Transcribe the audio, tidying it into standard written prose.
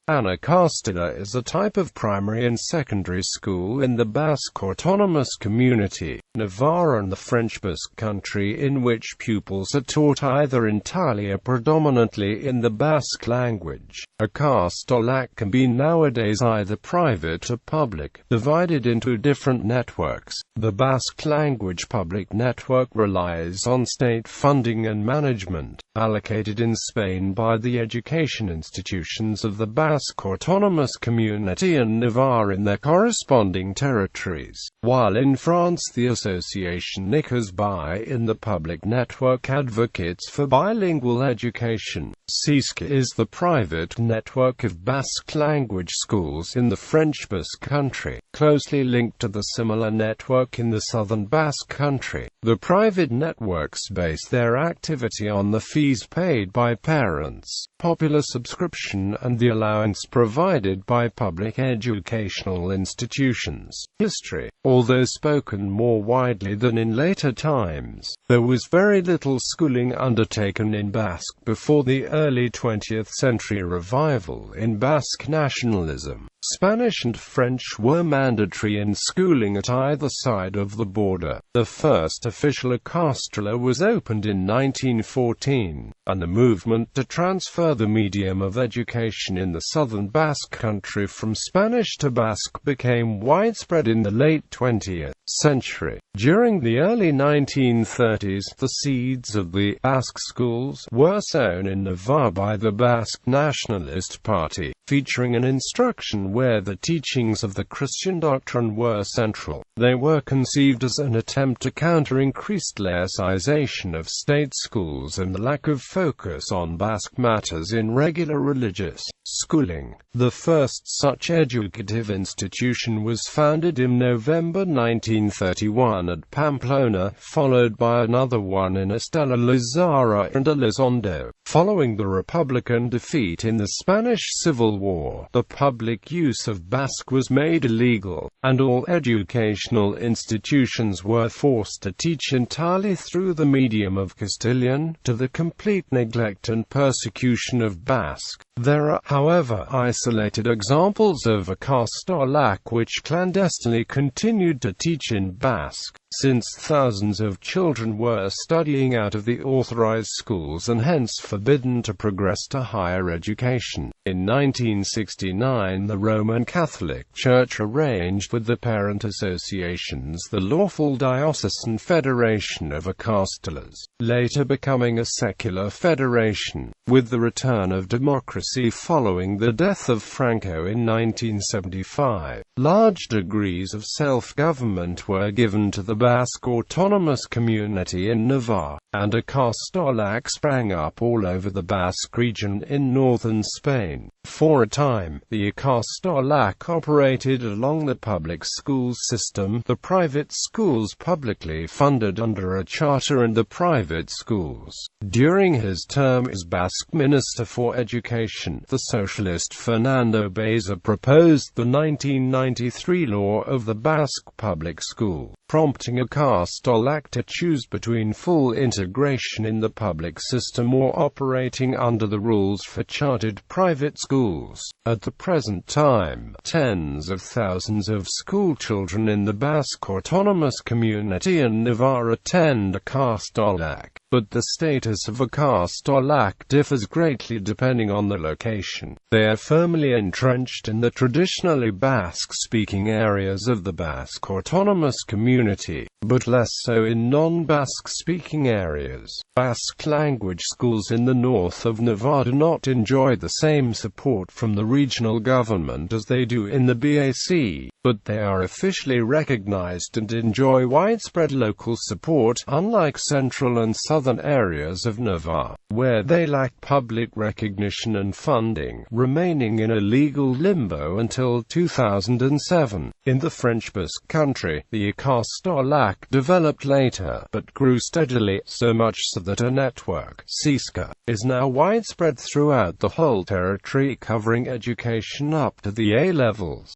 An Ikastola is a type of primary and secondary school in the Basque Autonomous Community, Navarre and the French Basque Country, in which pupils are taught either entirely or predominantly in the Basque language. Ikastolak can be nowadays either private or public, divided into different networks. The Basque language public network relies on state funding and management, allocated in Spain by the education institutions of the Basque Autonomous Community and Navarre in their corresponding territories, while in France the association Ikas-Bi in the public network advocates for bilingual education. Seaska is the private network of Basque language schools in the French Basque Country, closely linked to the similar network in the Southern Basque Country. The private networks base their activity on the fees paid by parents, popular subscription and the allowance provided by public educational institutions. History. Although spoken more widely than in later times, there was very little schooling undertaken in Basque before the early 20th century revival in Basque nationalism. Spanish and French were mandatory in schooling at either side of the border. The first official Ikastola was opened in 1914, and the movement to transfer the medium of education in the Southern Basque Country from Spanish to Basque became widespread in the late 20th century. During the early 1930s, the seeds of the Basque schools were sown in Navarre by the Basque Nationalist Party, featuring an instruction where the teachings of the Christian doctrine were central. They were conceived as an attempt to counter increased laicization of state schools and the lack of focus on Basque matters in regular religious schooling. The first such educative institution was founded in November 1931 at Pamplona, followed by another one in Estella Lizarra and Elizondo. Following the Republican defeat in the Spanish Civil War, the public use of Basque was made illegal, and all educational institutions were forced to teach entirely through the medium of Castilian, to the complete neglect and persecution of Basque. There are, however, isolated examples of Ikastolak which clandestinely continued to teach in Basque, since thousands of children were studying out of the authorized schools and hence forbidden to progress to higher education. In 1969, the Roman Catholic Church arranged with the parent associations the lawful Diocesan Federation of Ikastolas, later becoming a secular federation. With the return of democracy following the death of Franco in 1975, large degrees of self-government were given to the Basque Autonomous Community in Navarre, and Ikastolak sprang up all over the Basque region in northern Spain. For a time, the Ikastolak operated along the public school system, the private schools publicly funded under a charter and the private schools. During his term as Basque Minister for Education, the socialist Fernando Beza proposed the 1993 law of the Basque public school, prompting Ikastolak to choose between full integration in the public system or operating under the rules for chartered private schools. At the present time, tens of thousands of schoolchildren in the Basque Autonomous Community and Navarre attend Ikastolak, but the status of Ikastolak differs greatly depending on the location. They are firmly entrenched in the traditionally Basque-speaking areas of the Basque Autonomous Community, but less so in non-Basque-speaking areas. Basque language schools in the north of Navarre do not enjoy the same support from the regional government as they do in the BAC, but they are officially recognized and enjoy widespread local support, unlike central and southern areas of Navarre, where they lack public recognition and funding, remaining in a legal limbo until 2007. In the French Basque Country, the Ikastolak developed later, but grew steadily, so much so that a network, Seaska, is now widespread throughout the whole territory, covering education up to the A levels.